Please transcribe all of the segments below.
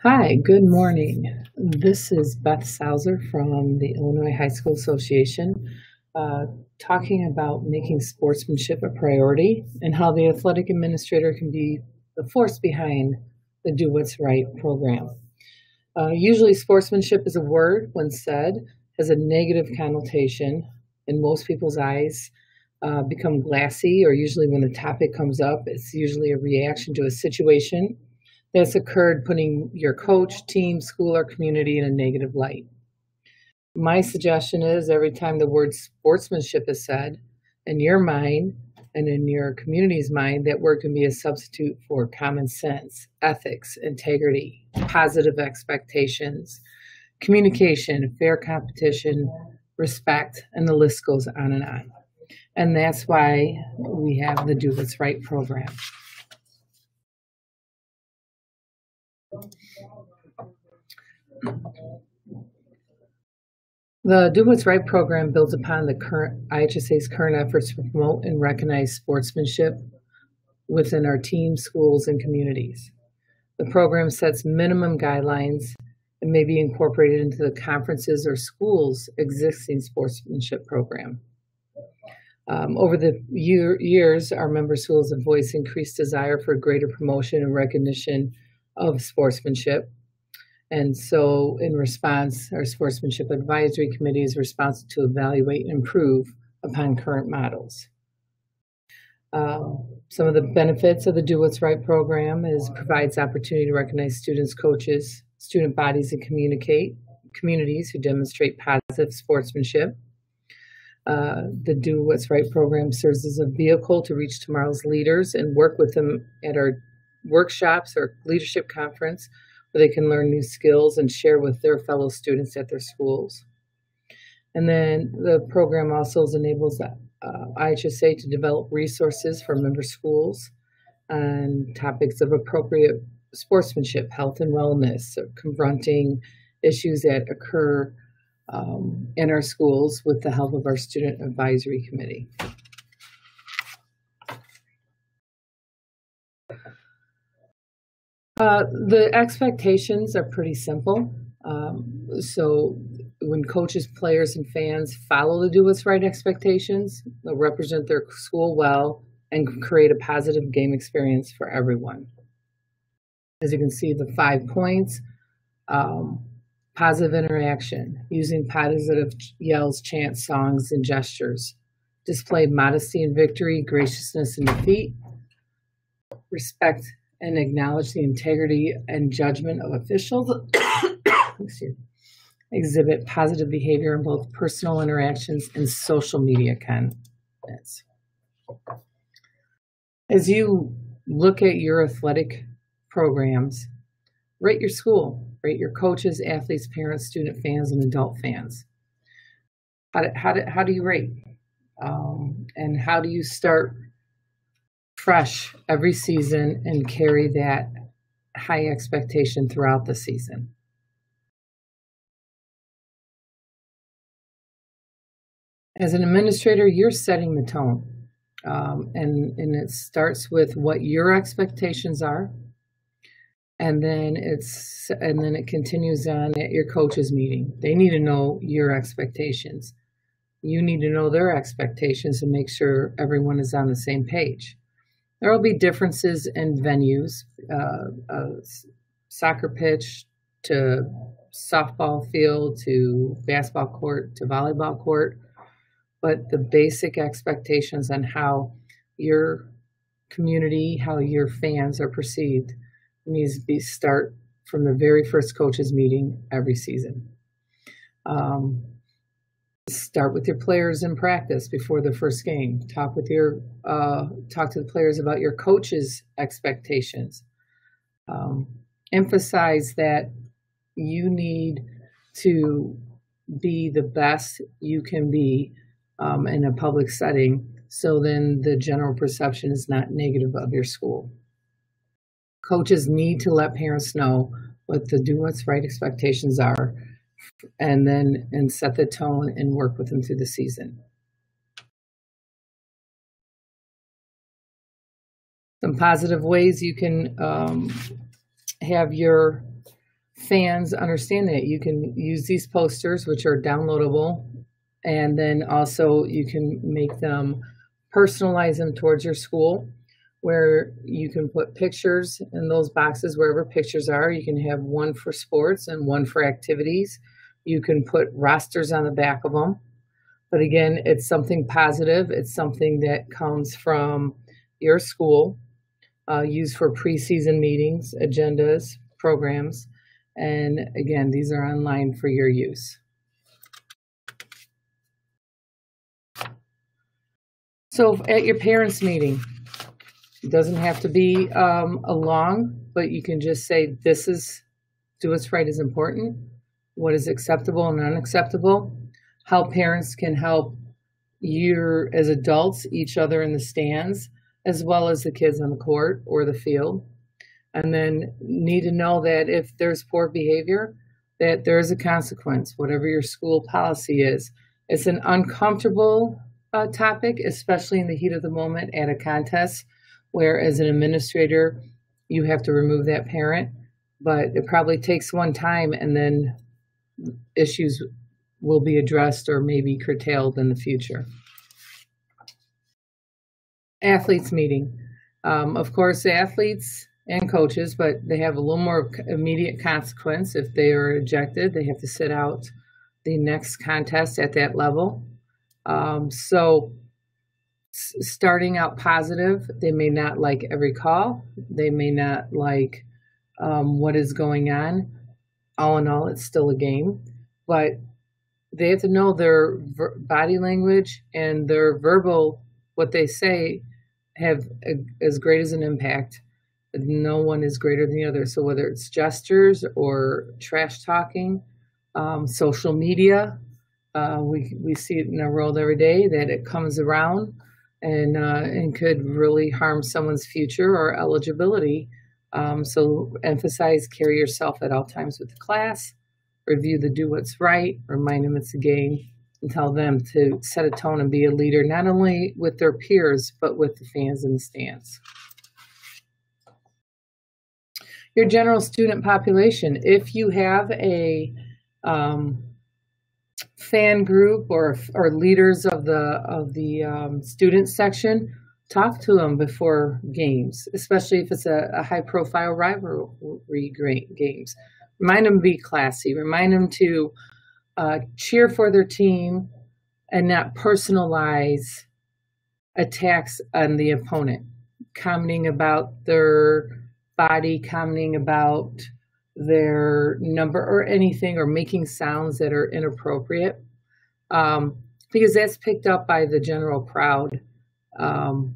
Hi, good morning. This is Beth Sauser from the Illinois High School Association, uh, talking about making sportsmanship a priority and how the athletic administrator can be the force behind the Do What's Right program. Usually, sportsmanship is a word, when said, has a negative connotation in most people's eyes. Become glassy, or usually when the topic comes up, it's usually a reaction to a situation that's occurred, putting your coach, team, school, or community in a negative light. My suggestion is every time the word sportsmanship is said, in your mind and in your community's mind, that word can be a substitute for common sense, ethics, integrity, positive expectations, communication, fair competition, respect, and the list goes on and on. And that's why we have the Do What's Right program. The Do What's Right program builds upon the current IHSA's current efforts to promote and recognize sportsmanship within our teams, schools, and communities. The program sets minimum guidelines and may be incorporated into the conferences or schools' existing sportsmanship program. Over the years, our member schools have voiced increased desire for greater promotion and recognition of sportsmanship. And so, in response, our Sportsmanship Advisory Committee is responsible to evaluate and improve upon current models. Some of the benefits of the Do What's Right program is provides opportunity to recognize students, coaches, student bodies, and communities who demonstrate positive sportsmanship. The Do What's Right program serves as a vehicle to reach tomorrow's leaders and work with them at our workshops or leadership conference, where they can learn new skills and share with their fellow students at their schools. And then the program also enables IHSA to develop resources for member schools on topics of appropriate sportsmanship, health and wellness, confronting issues that occur in our schools with the help of our Student Advisory Committee. The expectations are pretty simple. So when coaches, players, and fans follow the Do What's Right expectations, they'll represent their school well and create a positive game experience for everyone. As you can see, the 5 points: positive interaction, using positive yells, chants, songs, and gestures, display modesty in victory, graciousness in defeat, respect and acknowledge the integrity and judgment of officials, exhibit positive behavior in both personal interactions and social media comments. As you look at your athletic programs, rate your school, rate your coaches, athletes, parents, student fans, and adult fans. How do you rate? And how do you start fresh every season and carry that high expectation throughout the season? As an administrator, you're setting the tone, and it starts with what your expectations are, and then it continues on at your coaches meeting. They need to know your expectations. You need to know their expectations and make sure everyone is on the same page. There will be differences in venues, soccer pitch to softball field to basketball court to volleyball court, but the basic expectations on how your community, how your fans are perceived, needs to be start from the very first coaches meeting every season. Start with your players in practice before the first game. Talk to the players about your coach's expectations. Emphasize that you need to be the best you can be in a public setting, so then the general perception is not negative of your school. Coaches need to let parents know what the Do What's Right expectations are, and set the tone and work with them through the season. Some positive ways you can have your fans understand that you can use these posters, which are downloadable, and then also you can make them, personalize them towards your school, where you can put pictures in those boxes wherever pictures are. You can have one for sports and one for activities. You can put rosters on the back of them. But again, it's something positive. It's something that comes from your school, used for preseason meetings, agendas, programs. And again, these are online for your use. So at your parents' meeting, it doesn't have to be a long, but you can just say, this is, do what's right is important, what is acceptable and unacceptable, how parents can help you as adults, each other in the stands, as well as the kids on the court or the field. And then need to know that if there's poor behavior, that there is a consequence, whatever your school policy is. It's an uncomfortable topic, especially in the heat of the moment at a contest, where as an administrator, you have to remove that parent, but it probably takes one time and then issues will be addressed or maybe curtailed in the future. Athletes meeting. Of course, athletes and coaches, but they have a little more immediate consequence. If they are ejected, they have to sit out the next contest at that level. So starting out positive, they may not like every call. They may not like what is going on. All in all, it's still a game, but they have to know their body language and their verbal, what they say, have as great as an impact. No one is greater than the other. So whether it's gestures or trash talking, social media, we see it in our world every day that it comes around and could really harm someone's future or eligibility. So emphasize, carry yourself at all times with the class, review the do what's right, remind them it's a game, and tell them to set a tone and be a leader, not only with their peers, but with the fans in the stands. Your general student population. If you have a fan group or leaders of the student section, talk to them before games, especially if it's a high-profile rivalry games. Remind them to be classy. Remind them to cheer for their team and not personalize attacks on the opponent, commenting about their body, commenting about their number or anything, or making sounds that are inappropriate, because that's picked up by the general crowd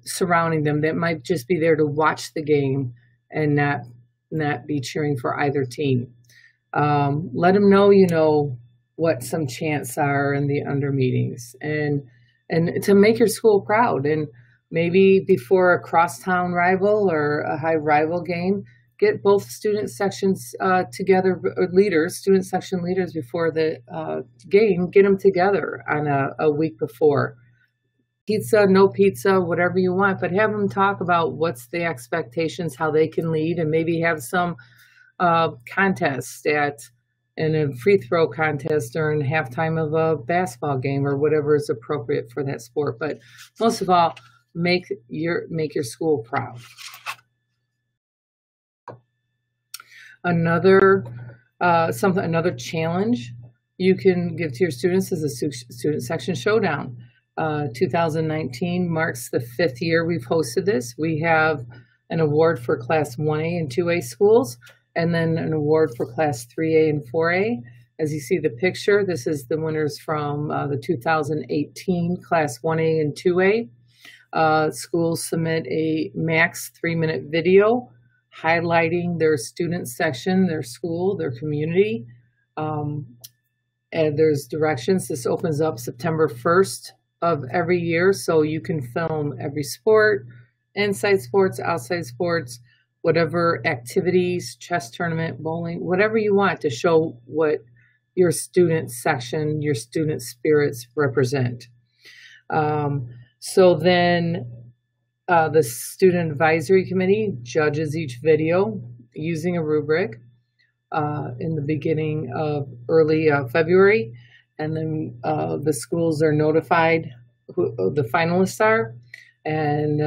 surrounding them that might just be there to watch the game and not be cheering for either team. Let them know, you know, what some chants are in the under meetings, and to make your school proud. And maybe before a crosstown rival or a high rival game, get both student sections together, or leaders, student section leaders before the game, get them together on a week before. Pizza, no pizza, whatever you want, but have them talk about what's the expectations, how they can lead, and maybe have some contest in a free throw contest during halftime of a basketball game or whatever is appropriate for that sport. But most of all, make your school proud. Another challenge you can give to your students is a student section showdown. 2019 marks the 5th year we've hosted this. We have an award for Class 1A and 2A schools, and then an award for Class 3A and 4A. As you see the picture, this is the winners from the 2018 Class 1A and 2A. Schools submit a max 3-minute video highlighting their student section, their school, their community. And there's directions. This opens up September 1st of every year, so you can film every sport, inside sports, outside sports, whatever activities, chess tournament, bowling, whatever you want to show what your student section, your student spirits represent. So then the Student Advisory Committee judges each video using a rubric. in the beginning of early February, and then the schools are notified who the finalists are. And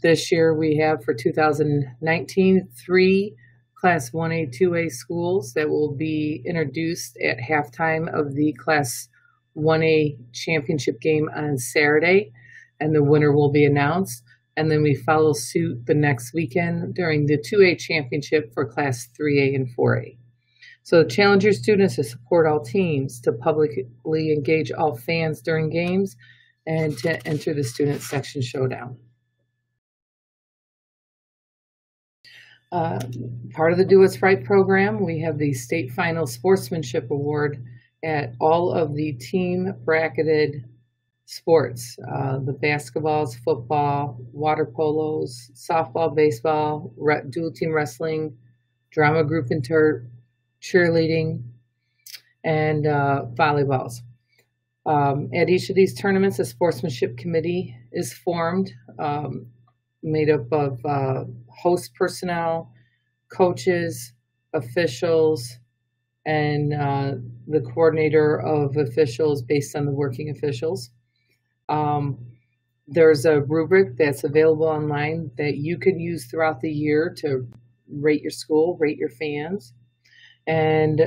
this year we have for 2019 3 Class 1A, 2A schools that will be introduced at halftime of the Class 1A championship game on Saturday, and the winner will be announced. And then we follow suit the next weekend during the 2A championship for Class 3A and 4A. So challenge your students to support all teams, to publicly engage all fans during games, and to enter the student section showdown. Part of the Do What's Right program, we have the State Final Sportsmanship Award at all of the team bracketed sports, the basketballs, football, water polos, softball, baseball, dual team wrestling, drama group cheerleading, and volleyballs. At each of these tournaments, a sportsmanship committee is formed, made up of host personnel, coaches, officials, and the coordinator of officials based on the working officials. There's a rubric that's available online that you can use throughout the year to rate your school, rate your fans. And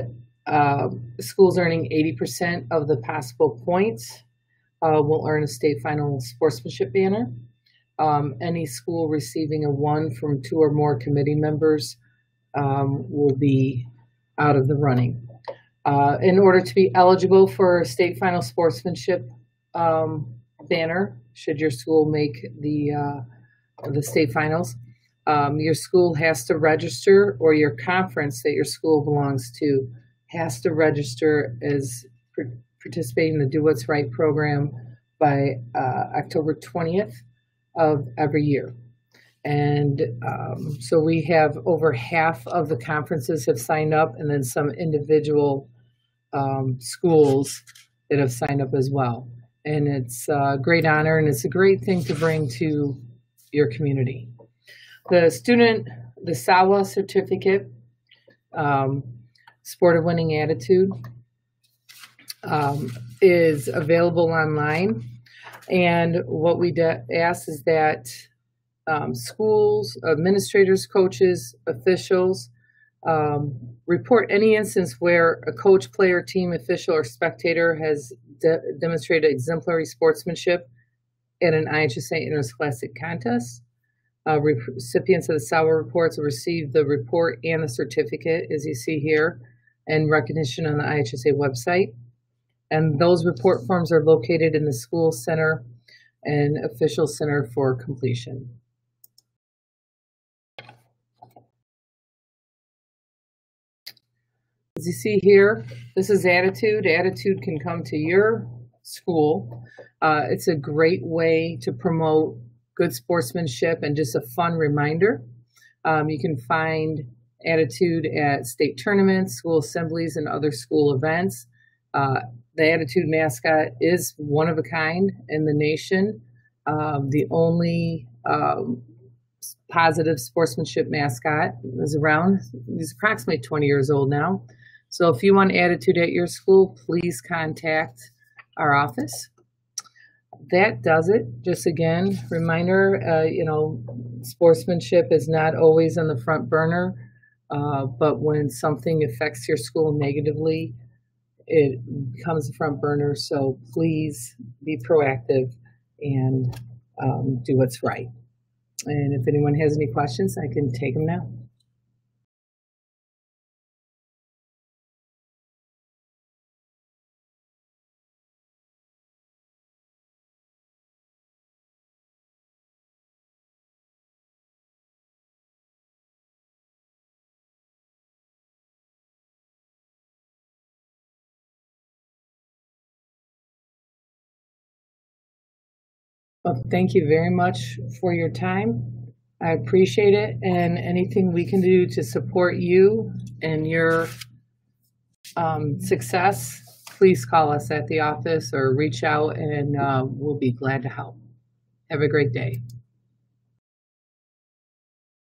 schools earning 80% of the possible points will earn a state final sportsmanship banner. Any school receiving a 1 from 2 or more committee members will be out of the running. In order to be eligible for a state final sportsmanship banner, should your school make the state finals, your school has to register, or your conference that your school belongs to has to register as participating in the Do What's Right program by October 20th of every year. And so we have over half of the conferences have signed up, and then some individual schools that have signed up as well. And it's a great honor, and it's a great thing to bring to your community. The SAWA certificate, Sport of Winning Attitude, is available online. And what we ask is that schools, administrators, coaches, officials report any instance where a coach, player, team, official, or spectator has demonstrated exemplary sportsmanship in an IHSA interscholastic contest. Recipients of the SAWA reports will receive the report and the certificate, as you see here, and recognition on the IHSA website. And those report forms are located in the school center and official center for completion. As you see here, this is Attitude. Attitude can come to your school. It's a great way to promote good sportsmanship and just a fun reminder. You can find Attitude at state tournaments, school assemblies, and other school events. The Attitude mascot is one of a kind in the nation. The only positive sportsmanship mascot is around. He's approximately 20 years old now. So if you want Attitude at your school, please contact our office. That does it. Just again, reminder, sportsmanship is not always on the front burner, but when something affects your school negatively, it becomes the front burner. So please be proactive and do what's right. And if anyone has any questions, I can take them now. Well, thank you very much for your time. I appreciate it, and anything we can do to support you and your success, please call us at the office or reach out, and we'll be glad to help. Have a great day.